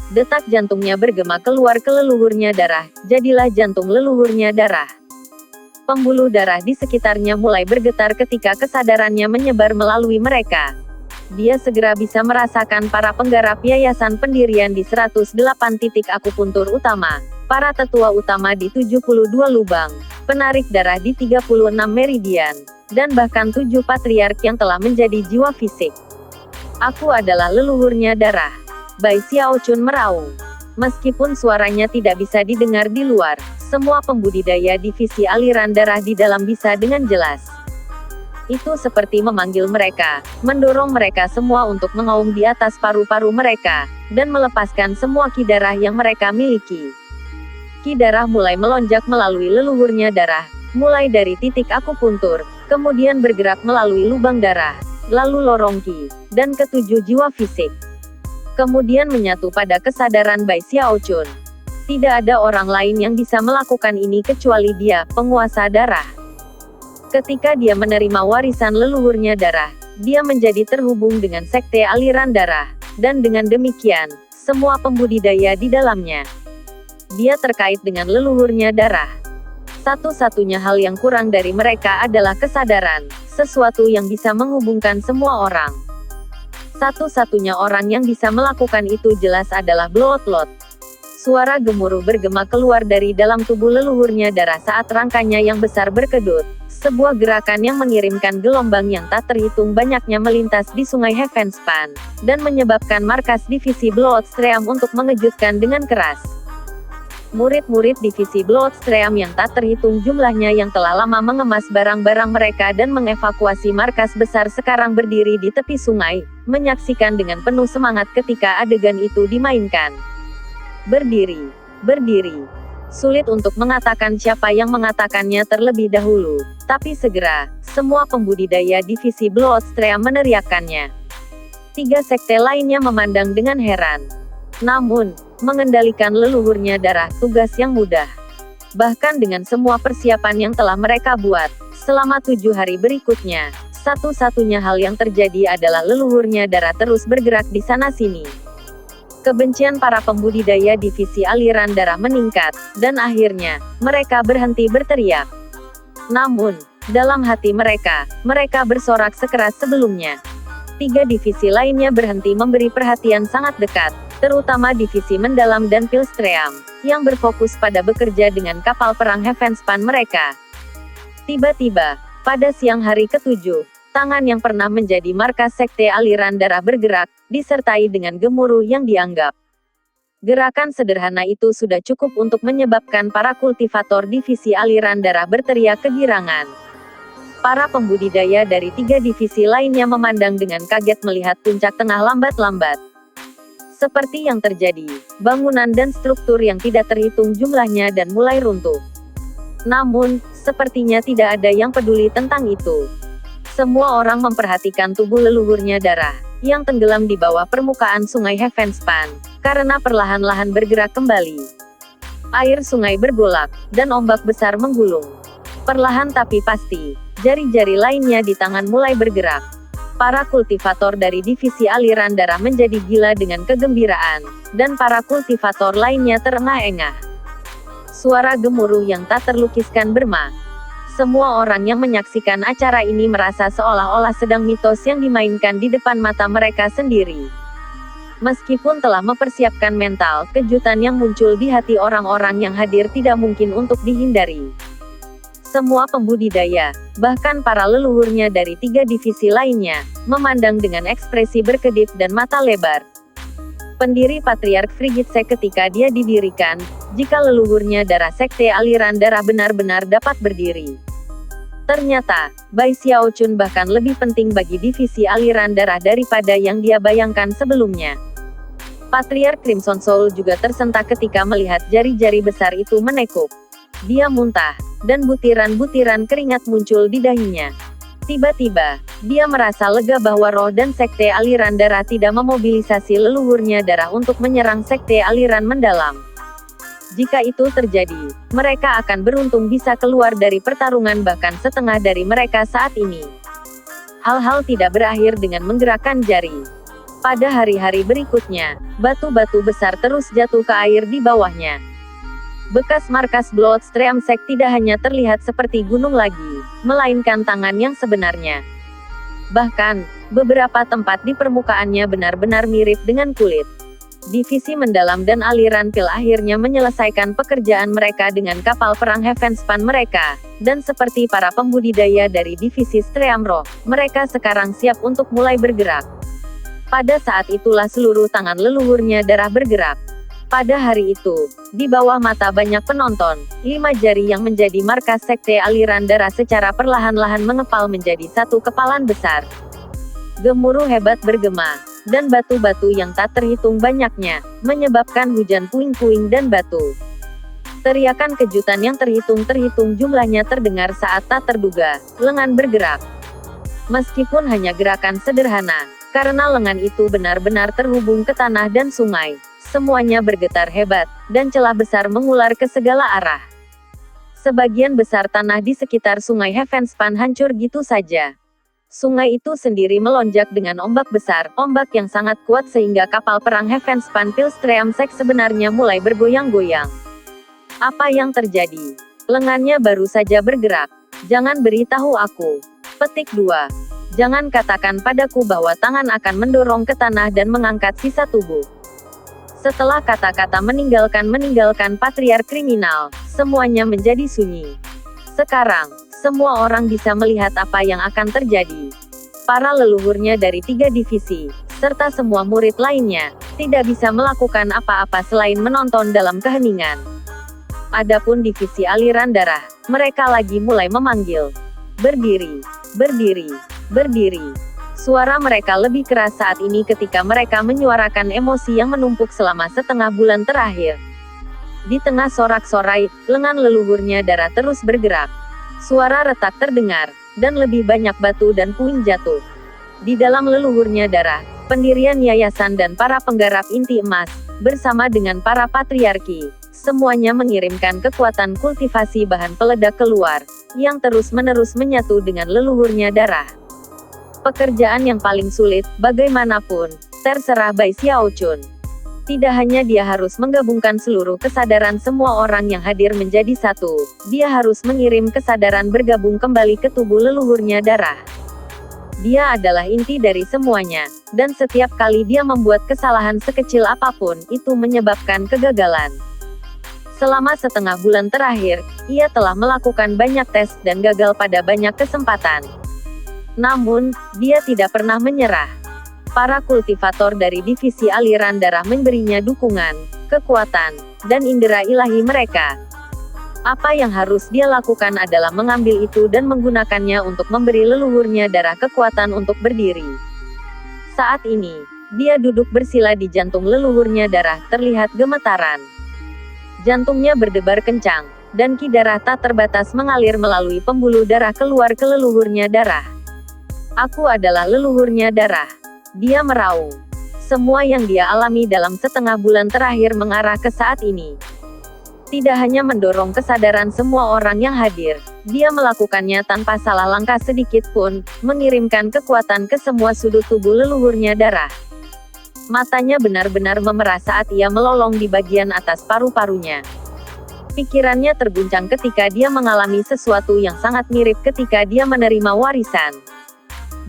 Detak jantungnya bergema keluar ke leluhurnya darah, jadilah jantung leluhurnya darah. Pembuluh darah di sekitarnya mulai bergetar ketika kesadarannya menyebar melalui mereka. Dia segera bisa merasakan para penggarap yayasan pendirian di 108 titik akupuntur utama, para tetua utama di 72 lubang, penarik darah di 36 meridian, dan bahkan 7 patriark yang telah menjadi jiwa fisik. Aku adalah leluhurnya darah. Bai Xiaochun meraung. Meskipun suaranya tidak bisa didengar di luar, semua pembudidaya divisi aliran darah di dalam bisa dengan jelas. Itu seperti memanggil mereka, mendorong mereka semua untuk mengaum di atas paru-paru mereka, dan melepaskan semua ki darah yang mereka miliki. Ki darah mulai melonjak melalui leluhurnya darah, mulai dari titik akupuntur, kemudian bergerak melalui lubang darah, lalu lorong ki, dan ketujuh jiwa fisik. Kemudian menyatu pada kesadaran Bai Xiaochun. Tidak ada orang lain yang bisa melakukan ini kecuali dia, penguasa darah. Ketika dia menerima warisan leluhurnya darah, dia menjadi terhubung dengan sekte aliran darah, dan dengan demikian, semua pembudidaya di dalamnya. Dia terkait dengan leluhurnya darah. Satu-satunya hal yang kurang dari mereka adalah kesadaran, sesuatu yang bisa menghubungkan semua orang. Satu-satunya orang yang bisa melakukan itu jelas adalah Bloodlord. Suara gemuruh bergema keluar dari dalam tubuh leluhurnya darah saat rangkanya yang besar berkedut. Sebuah gerakan yang mengirimkan gelombang yang tak terhitung banyaknya melintas di sungai Heavenspan, dan menyebabkan markas divisi Bloodstream untuk mengejutkan dengan keras. Murid-murid divisi Bloodstream yang tak terhitung jumlahnya yang telah lama mengemas barang-barang mereka dan mengevakuasi markas besar sekarang berdiri di tepi sungai, menyaksikan dengan penuh semangat ketika adegan itu dimainkan. Berdiri, berdiri. Sulit untuk mengatakan siapa yang mengatakannya terlebih dahulu, tapi segera, semua pembudidaya divisi Bloodstream meneriakkannya. Tiga sekte lainnya memandang dengan heran. Namun, mengendalikan leluhurnya darah, tugas yang mudah. Bahkan dengan semua persiapan yang telah mereka buat, selama 7 hari berikutnya, satu-satunya hal yang terjadi adalah leluhurnya darah terus bergerak di sana-sini. Kebencian para pembudidaya divisi aliran darah meningkat, dan akhirnya, mereka berhenti berteriak. Namun, dalam hati mereka bersorak sekeras sebelumnya. Tiga divisi lainnya berhenti memberi perhatian sangat dekat, terutama divisi mendalam dan Pilstream, yang berfokus pada bekerja dengan kapal perang Heavenspan mereka. Tiba-tiba, pada siang hari ke-7, tangan yang pernah menjadi markas sekte aliran darah bergerak, disertai dengan gemuruh yang dianggap. Gerakan sederhana itu sudah cukup untuk menyebabkan para kultivator divisi aliran darah berteriak kegirangan. Para pembudidaya dari tiga divisi lainnya memandang dengan kaget melihat puncak tengah lambat-lambat. Seperti yang terjadi, bangunan dan struktur yang tidak terhitung jumlahnya dan mulai runtuh. Namun, sepertinya tidak ada yang peduli tentang itu. Semua orang memperhatikan tubuh leluhurnya darah, yang tenggelam di bawah permukaan sungai Heavenspan, karena perlahan-lahan bergerak kembali. Air sungai bergolak, dan ombak besar menggulung. Perlahan tapi pasti, jari-jari lainnya di tangan mulai bergerak. Para kultivator dari divisi aliran darah menjadi gila dengan kegembiraan, dan para kultivator lainnya terengah-engah. Suara gemuruh yang tak terlukiskan berma. Semua orang yang menyaksikan acara ini merasa seolah-olah sedang mitos yang dimainkan di depan mata mereka sendiri. Meskipun telah mempersiapkan mental, kejutan yang muncul di hati orang-orang yang hadir tidak mungkin untuk dihindari. Semua pembudidaya, bahkan para leluhurnya dari tiga divisi lainnya, memandang dengan ekspresi berkedip dan mata lebar. Pendiri Patriark Frigidse ketika dia didirikan, jika leluhurnya darah sekte aliran darah benar-benar dapat berdiri. Ternyata, Bai Xiaochun bahkan lebih penting bagi divisi aliran darah daripada yang dia bayangkan sebelumnya. Patriark Crimson Soul juga tersentak ketika melihat jari-jari besar itu menekuk. Dia muntah, dan butiran-butiran keringat muncul di dahinya. Tiba-tiba, dia merasa lega bahwa roh dan sekte aliran darah tidak memobilisasi leluhurnya darah untuk menyerang sekte aliran mendalam. Jika itu terjadi, mereka akan beruntung bisa keluar dari pertarungan bahkan setengah dari mereka saat ini. Hal-hal tidak berakhir dengan menggerakkan jari. Pada hari-hari berikutnya, batu-batu besar terus jatuh ke air di bawahnya. Bekas markas Bloodstream Sect tidak hanya terlihat seperti gunung lagi, melainkan tangan yang sebenarnya. Bahkan, beberapa tempat di permukaannya benar-benar mirip dengan kulit. Divisi mendalam dan aliran pil akhirnya menyelesaikan pekerjaan mereka dengan kapal perang Heavenspan mereka, dan seperti para pembudidaya dari divisi Stream Roh, mereka sekarang siap untuk mulai bergerak. Pada saat itulah seluruh tangan leluhurnya darah bergerak. Pada hari itu, di bawah mata banyak penonton, 5 jari yang menjadi markas sekte aliran darah secara perlahan-lahan mengepal menjadi satu kepalan besar. Gemuruh hebat bergema, dan batu-batu yang tak terhitung banyaknya, menyebabkan hujan puing-puing dan batu. Teriakan kejutan yang terhitung jumlahnya terdengar saat tak terduga, lengan bergerak. Meskipun hanya gerakan sederhana, karena lengan itu benar-benar terhubung ke tanah dan sungai, semuanya bergetar hebat, dan celah besar mengular ke segala arah. Sebagian besar tanah di sekitar sungai Heavenspan hancur gitu saja. Sungai itu sendiri melonjak dengan ombak besar, ombak yang sangat kuat sehingga kapal perang Heavenspan Pilstream Sect sebenarnya mulai bergoyang-goyang. Apa yang terjadi? Lengannya baru saja bergerak. Jangan beritahu aku. Petik 2. Jangan katakan padaku bahwa tangan akan mendorong ke tanah dan mengangkat sisa tubuh. Setelah kata-kata meninggalkan patriark kriminal, semuanya menjadi sunyi. Sekarang, semua orang bisa melihat apa yang akan terjadi. Para leluhurnya dari 3 divisi, serta semua murid lainnya, tidak bisa melakukan apa-apa selain menonton dalam keheningan. Adapun divisi aliran darah, mereka lagi mulai memanggil. Berdiri, berdiri, berdiri. Suara mereka lebih keras saat ini ketika mereka menyuarakan emosi yang menumpuk selama setengah bulan terakhir. Di tengah sorak-sorai, lengan leluhurnya darah terus bergerak. Suara retak terdengar, dan lebih banyak batu dan puing jatuh. Di dalam leluhurnya darah, pendirian yayasan dan para penggarap inti emas, bersama dengan para patriarki, semuanya mengirimkan kekuatan kultivasi bahan peledak keluar, yang terus-menerus menyatu dengan leluhurnya darah. Pekerjaan yang paling sulit, bagaimanapun, terserah Bai Xiaochun. Tidak hanya dia harus menggabungkan seluruh kesadaran semua orang yang hadir menjadi satu, dia harus mengirim kesadaran bergabung kembali ke tubuh leluhurnya darah. Dia adalah inti dari semuanya, dan setiap kali dia membuat kesalahan sekecil apapun, itu menyebabkan kegagalan. Selama setengah bulan terakhir, ia telah melakukan banyak tes dan gagal pada banyak kesempatan. Namun, dia tidak pernah menyerah. Para kultivator dari divisi aliran darah memberinya dukungan, kekuatan, dan indera ilahi mereka. Apa yang harus dia lakukan adalah mengambil itu dan menggunakannya untuk memberi leluhurnya darah kekuatan untuk berdiri. Saat ini, dia duduk bersila di jantung leluhurnya darah, terlihat gemetaran. Jantungnya berdebar kencang, dan ki darah tak terbatas mengalir melalui pembuluh darah keluar ke leluhurnya darah. Aku adalah leluhurnya darah. Dia meraung. Semua yang dia alami dalam setengah bulan terakhir mengarah ke saat ini. Tidak hanya mendorong kesadaran semua orang yang hadir, dia melakukannya tanpa salah langkah sedikit pun, mengirimkan kekuatan ke semua sudut tubuh leluhurnya darah. Matanya benar-benar memerah saat ia melolong di bagian atas paru-parunya. Pikirannya terguncang ketika dia mengalami sesuatu yang sangat mirip ketika dia menerima warisan.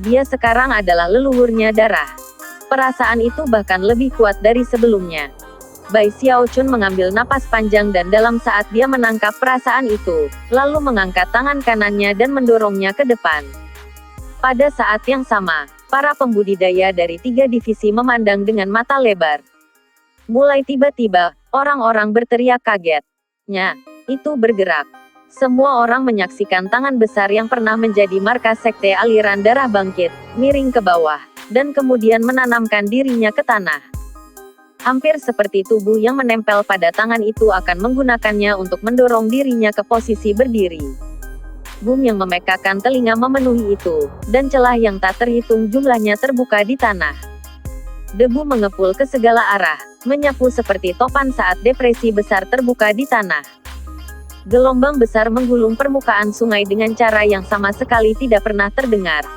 Dia sekarang adalah leluhurnya darah. Perasaan itu bahkan lebih kuat dari sebelumnya. Bai Xiaochun mengambil napas panjang dan dalam saat dia menangkap perasaan itu, lalu mengangkat tangan kanannya dan mendorongnya ke depan. Pada saat yang sama, para pembudidaya dari 3 divisi memandang dengan mata lebar. Mulai tiba-tiba, orang-orang berteriak kaget. Nya, itu bergerak. Semua orang menyaksikan tangan besar yang pernah menjadi markas sekte aliran darah bangkit, miring ke bawah, dan kemudian menanamkan dirinya ke tanah. Hampir seperti tubuh yang menempel pada tangan itu akan menggunakannya untuk mendorong dirinya ke posisi berdiri. Boom yang memekakan telinga memenuhi itu, dan celah yang tak terhitung jumlahnya terbuka di tanah. Debu mengepul ke segala arah, menyapu seperti topan saat depresi besar terbuka di tanah. Gelombang besar menggulung permukaan sungai dengan cara yang sama sekali tidak pernah terdengar.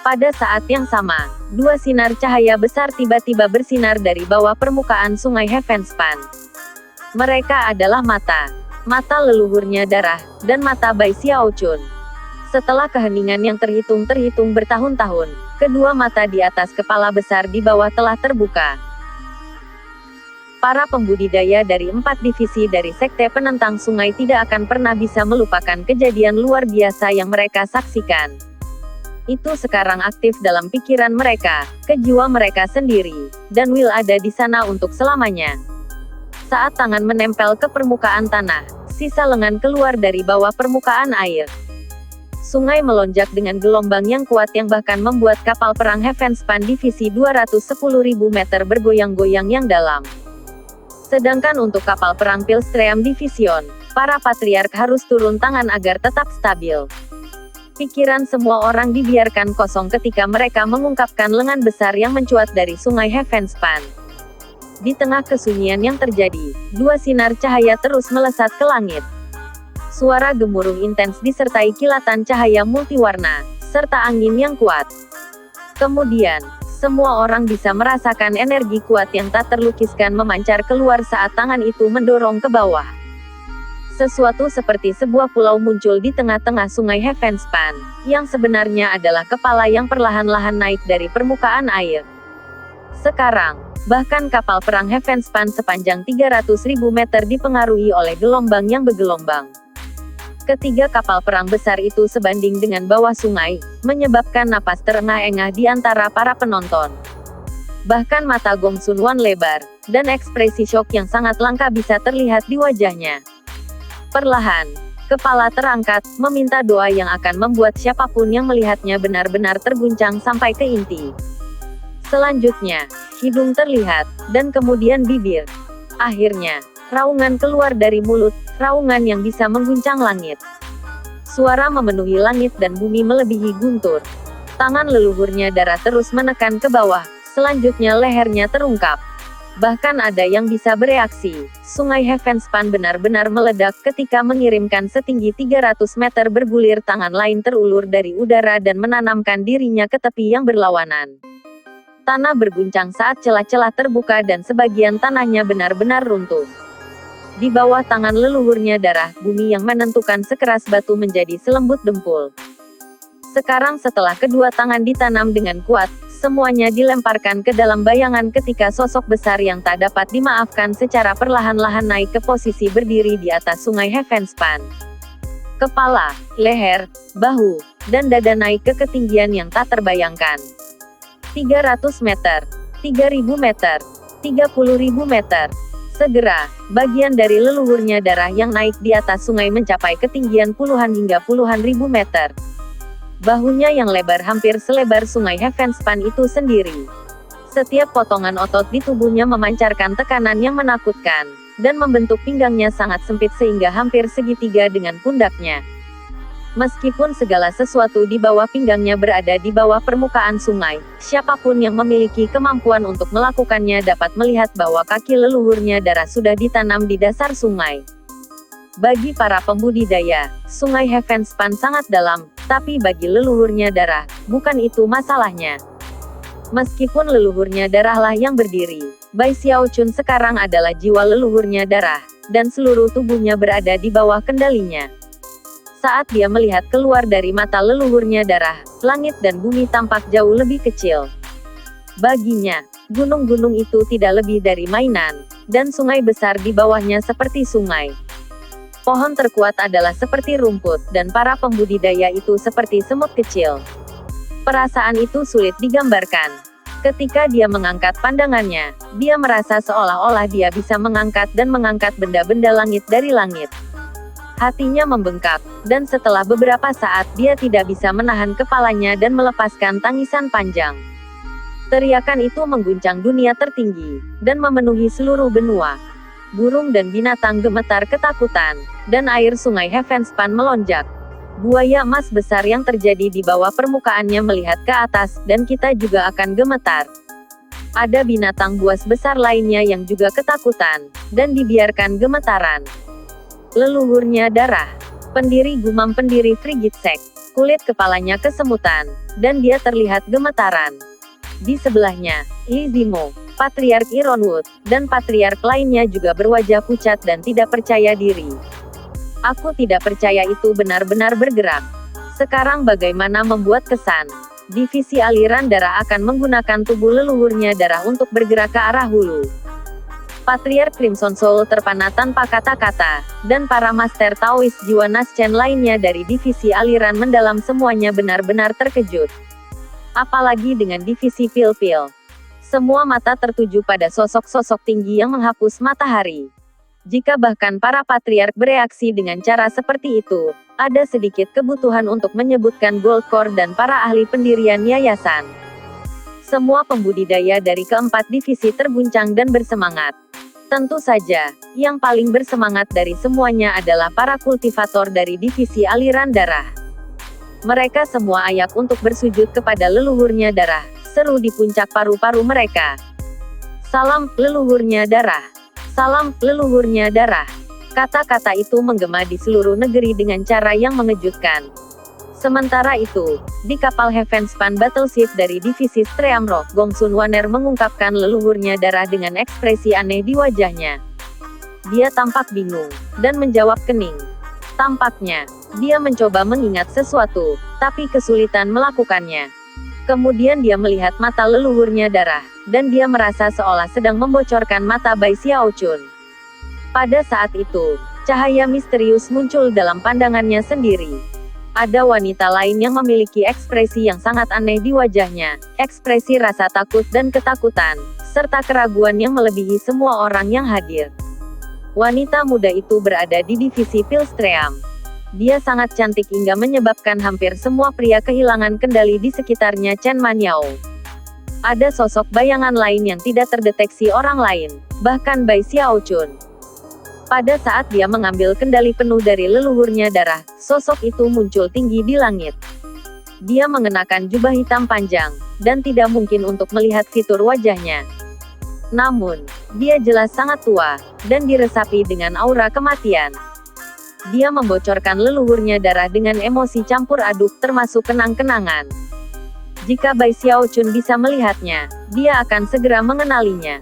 Pada saat yang sama, dua sinar cahaya besar tiba-tiba bersinar dari bawah permukaan sungai Heavenspan. Mereka adalah mata leluhurnya darah, dan mata Bai Xiaochun. Setelah keheningan yang terhitung bertahun-tahun, kedua mata di atas kepala besar di bawah telah terbuka. Para pembudidaya dari 4 divisi dari Sekte Penentang Sungai tidak akan pernah bisa melupakan kejadian luar biasa yang mereka saksikan. Itu sekarang aktif dalam pikiran mereka, ke jiwa mereka sendiri, dan Will ada di sana untuk selamanya. Saat tangan menempel ke permukaan tanah, sisa lengan keluar dari bawah permukaan air. Sungai melonjak dengan gelombang yang kuat yang bahkan membuat kapal perang Heavenspan divisi 210.000 meter bergoyang-goyang yang dalam. Sedangkan untuk kapal perang Pilstream Division, para patriark harus turun tangan agar tetap stabil. Pikiran semua orang dibiarkan kosong ketika mereka mengungkapkan lengan besar yang mencuat dari sungai Heavenspan. Di tengah kesunyian yang terjadi, dua sinar cahaya terus melesat ke langit. Suara gemuruh intens disertai kilatan cahaya multiwarna, serta angin yang kuat. Kemudian, semua orang bisa merasakan energi kuat yang tak terlukiskan memancar keluar saat tangan itu mendorong ke bawah. Sesuatu seperti sebuah pulau muncul di tengah-tengah sungai Heavenspan, yang sebenarnya adalah kepala yang perlahan-lahan naik dari permukaan air. Sekarang, bahkan kapal perang Heavenspan sepanjang 300.000 meter dipengaruhi oleh gelombang yang bergelombang. Ketiga kapal perang besar itu sebanding dengan bawah sungai, menyebabkan napas terengah-engah di antara para penonton. Bahkan mata Gong Sun Wan lebar, dan ekspresi syok yang sangat langka bisa terlihat di wajahnya. Perlahan, kepala terangkat, meminta doa yang akan membuat siapapun yang melihatnya benar-benar terguncang sampai ke inti. Selanjutnya, hidung terlihat, dan kemudian bibir. Akhirnya, raungan keluar dari mulut, raungan yang bisa mengguncang langit. Suara memenuhi langit dan bumi melebihi guntur. Tangan leluhurnya darah terus menekan ke bawah, selanjutnya lehernya terungkap. Bahkan ada yang bisa bereaksi. Sungai Heavenspan benar-benar meledak ketika mengirimkan setinggi 300 meter bergulir tangan lain terulur dari udara dan menanamkan dirinya ke tepi yang berlawanan. Tanah berguncang saat celah-celah terbuka dan sebagian tanahnya benar-benar runtuh. Di bawah tangan leluhurnya darah, bumi yang menentukan sekeras batu menjadi selembut dempul. Sekarang setelah kedua tangan ditanam dengan kuat, semuanya dilemparkan ke dalam bayangan ketika sosok besar yang tak dapat dimaafkan secara perlahan-lahan naik ke posisi berdiri di atas sungai Heavenspan. Kepala, leher, bahu, dan dada naik ke ketinggian yang tak terbayangkan. 300 meter, 3.000 meter, 30.000 meter. Segera, bagian dari leluhurnya darah yang naik di atas sungai mencapai ketinggian puluhan hingga puluhan ribu meter. Bahunya yang lebar hampir selebar sungai Heavenspan itu sendiri. Setiap potongan otot di tubuhnya memancarkan tekanan yang menakutkan, dan membentuk pinggangnya sangat sempit sehingga hampir segitiga dengan pundaknya. Meskipun segala sesuatu di bawah pinggangnya berada di bawah permukaan sungai, siapapun yang memiliki kemampuan untuk melakukannya dapat melihat bahwa kaki leluhurnya darah sudah ditanam di dasar sungai. Bagi para pembudidaya, sungai Heavenspan sangat dalam, tapi bagi leluhurnya darah, bukan itu masalahnya. Meskipun leluhurnya darahlah yang berdiri, Bai Xiaochun sekarang adalah jiwa leluhurnya darah, dan seluruh tubuhnya berada di bawah kendalinya. Saat dia melihat keluar dari mata leluhurnya darah, langit dan bumi tampak jauh lebih kecil. Baginya, gunung-gunung itu tidak lebih dari mainan, dan sungai besar di bawahnya seperti sungai. Pohon terkuat adalah seperti rumput, dan para pembudidaya itu seperti semut kecil. Perasaan itu sulit digambarkan. Ketika dia mengangkat pandangannya, dia merasa seolah-olah dia bisa mengangkat dan mengangkat benda-benda langit dari langit. Hatinya membengkak, dan setelah beberapa saat dia tidak bisa menahan kepalanya dan melepaskan tangisan panjang. Teriakan itu mengguncang dunia tertinggi, dan memenuhi seluruh benua. Burung dan binatang gemetar ketakutan, dan air sungai Heavenspan melonjak. Buaya emas besar yang terjadi di bawah permukaannya melihat ke atas, dan kita juga akan gemetar. Ada binatang buas besar lainnya yang juga ketakutan, dan dibiarkan gemetaran. Leluhurnya darah. Pendiri gumam pendiri Frigid Sect. Kulit kepalanya kesemutan, dan dia terlihat gemetaran. Di sebelahnya, Li Zimo, Patriark Ironwood, dan Patriark lainnya juga berwajah pucat dan tidak percaya diri. Aku tidak percaya itu benar-benar bergerak. Sekarang bagaimana membuat kesan? Divisi aliran darah akan menggunakan tubuh leluhurnya darah untuk bergerak ke arah hulu. Patriark Crimson Soul terpana tanpa kata-kata, dan para Master Taoist jiwa Naschen lainnya dari divisi aliran mendalam semuanya benar-benar terkejut. Apalagi dengan divisi pil-pil. Semua mata tertuju pada sosok-sosok tinggi yang menghapus matahari. Jika bahkan para Patriark bereaksi dengan cara seperti itu, ada sedikit kebutuhan untuk menyebutkan Goldcore dan para ahli pendirian yayasan. Semua pembudidaya dari keempat divisi terguncang dan bersemangat. Tentu saja, yang paling bersemangat dari semuanya adalah para kultivator dari divisi aliran darah. Mereka semua ayak untuk bersujud kepada leluhurnya darah, seru di puncak paru-paru mereka. Salam, leluhurnya darah. Salam, leluhurnya darah. Kata-kata itu menggema di seluruh negeri dengan cara yang mengejutkan. Sementara itu, di kapal Heavenspan Battleship dari divisi Streamrock, Gongsun Wanner mengungkapkan leluhurnya darah dengan ekspresi aneh di wajahnya. Dia tampak bingung, dan menjawab kening. Tampaknya, dia mencoba mengingat sesuatu, tapi kesulitan melakukannya. Kemudian dia melihat mata leluhurnya darah, dan dia merasa seolah sedang membocorkan mata Bai Xiaochun. Pada saat itu, cahaya misterius muncul dalam pandangannya sendiri. Ada wanita lain yang memiliki ekspresi yang sangat aneh di wajahnya, ekspresi rasa takut dan ketakutan, serta keraguan yang melebihi semua orang yang hadir. Wanita muda itu berada di divisi Pilstream. Dia sangat cantik hingga menyebabkan hampir semua pria kehilangan kendali di sekitarnya Chen Manyao. Ada sosok bayangan lain yang tidak terdeteksi orang lain, bahkan Bai Xiaochun. Pada saat dia mengambil kendali penuh dari leluhurnya darah, sosok itu muncul tinggi di langit. Dia mengenakan jubah hitam panjang, dan tidak mungkin untuk melihat fitur wajahnya. Namun, dia jelas sangat tua, dan diresapi dengan aura kematian. Dia membocorkan leluhurnya darah dengan emosi campur aduk termasuk kenang-kenangan. Jika Bai Xiaochun bisa melihatnya, dia akan segera mengenalinya.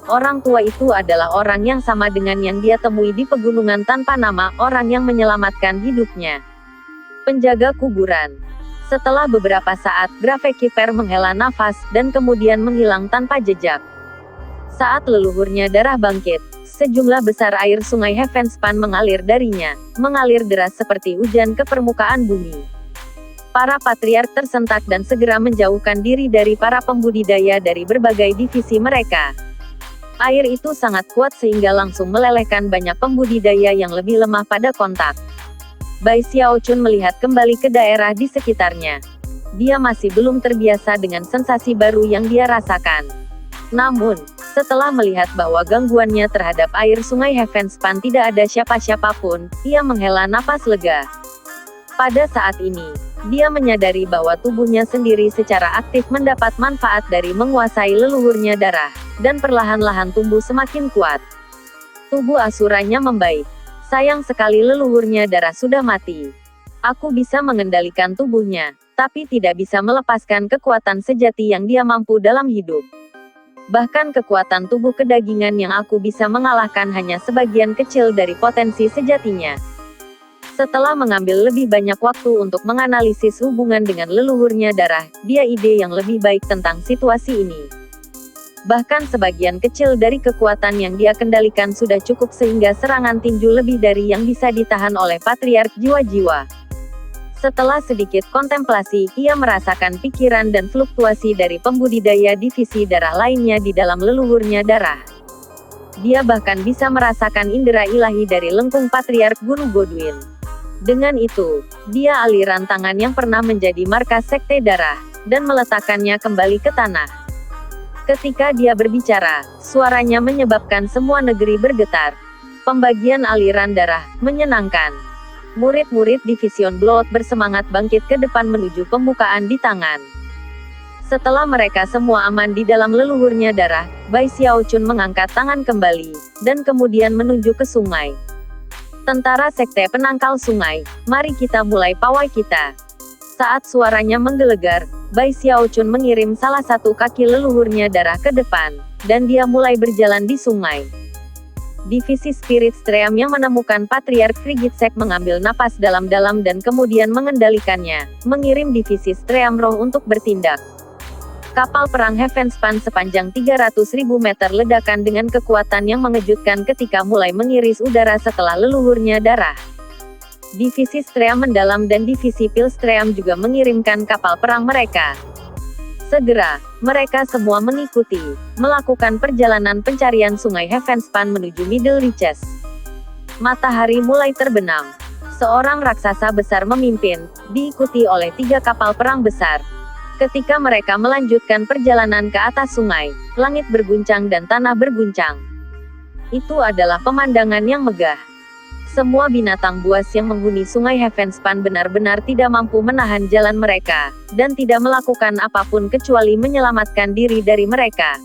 Orang tua itu adalah orang yang sama dengan yang dia temui di pegunungan tanpa nama, orang yang menyelamatkan hidupnya. Penjaga kuburan. Setelah beberapa saat, Gravekeeper menghela nafas, dan kemudian menghilang tanpa jejak. Saat leluhurnya darah bangkit, sejumlah besar air sungai Heavenspan mengalir darinya, mengalir deras seperti hujan ke permukaan bumi. Para patriark tersentak dan segera menjauhkan diri dari para pembudidaya dari berbagai divisi mereka. Air itu sangat kuat sehingga langsung melelehkan banyak pembudidaya yang lebih lemah pada kontak. Bai Xiaochun melihat kembali ke daerah di sekitarnya. Dia masih belum terbiasa dengan sensasi baru yang dia rasakan. Namun, setelah melihat bahwa gangguannya terhadap air sungai Heavenspan tidak ada siapa-siapa pun, ia menghela napas lega. Pada saat ini, dia menyadari bahwa tubuhnya sendiri secara aktif mendapat manfaat dari menguasai leluhurnya darah, dan perlahan-lahan tumbuh semakin kuat. Tubuh asuranya membaik. Sayang sekali leluhurnya darah sudah mati. Aku bisa mengendalikan tubuhnya, tapi tidak bisa melepaskan kekuatan sejati yang dia mampu dalam hidup. Bahkan kekuatan tubuh kedagingan yang aku bisa mengalahkan hanya sebagian kecil dari potensi sejatinya. Setelah mengambil lebih banyak waktu untuk menganalisis hubungan dengan leluhurnya darah, dia ide yang lebih baik tentang situasi ini. Bahkan sebagian kecil dari kekuatan yang dia kendalikan sudah cukup sehingga serangan tinju lebih dari yang bisa ditahan oleh patriark jiwa-jiwa. Setelah sedikit kontemplasi, ia merasakan pikiran dan fluktuasi dari pembudidaya divisi darah lainnya di dalam leluhurnya darah. Dia bahkan bisa merasakan indera ilahi dari lengkung patriark Guru Godwin. Dengan itu, dia aliran tangan yang pernah menjadi markas sekte darah, dan meletakkannya kembali ke tanah. Ketika dia berbicara, suaranya menyebabkan semua negeri bergetar. Pembagian aliran darah, menyenangkan. Murid-murid Division Blood bersemangat bangkit ke depan menuju pembukaan di tangan. Setelah mereka semua aman di dalam leluhurnya darah, Bai Xiaochun mengangkat tangan kembali, dan kemudian menuju ke sungai. Tentara Sekte Penangkal Sungai, mari kita mulai pawai kita. Saat suaranya menggelegar, Bai Xiaochun mengirim salah satu kaki leluhurnya darah ke depan, dan dia mulai berjalan di sungai. Divisi Spirit Stream yang menemukan Patriark Frigid-Sek mengambil napas dalam-dalam dan kemudian mengendalikannya, mengirim divisi Stream Roh untuk bertindak. Kapal perang Heavenspan sepanjang 300.000 meter ledakan dengan kekuatan yang mengejutkan ketika mulai mengiris udara setelah leluhurnya darah. Divisi Stream Mendalam dan Divisi Pil Stream juga mengirimkan kapal perang mereka. Segera, mereka semua mengikuti, melakukan perjalanan pencarian sungai Heavenspan menuju Middle Reaches. Matahari mulai terbenam. Seorang raksasa besar memimpin, diikuti oleh 3 kapal perang besar. Ketika mereka melanjutkan perjalanan ke atas sungai, langit berguncang dan tanah berguncang. Itu adalah pemandangan yang megah. Semua binatang buas yang menghuni sungai Heavenspan benar-benar tidak mampu menahan jalan mereka, dan tidak melakukan apapun kecuali menyelamatkan diri dari mereka.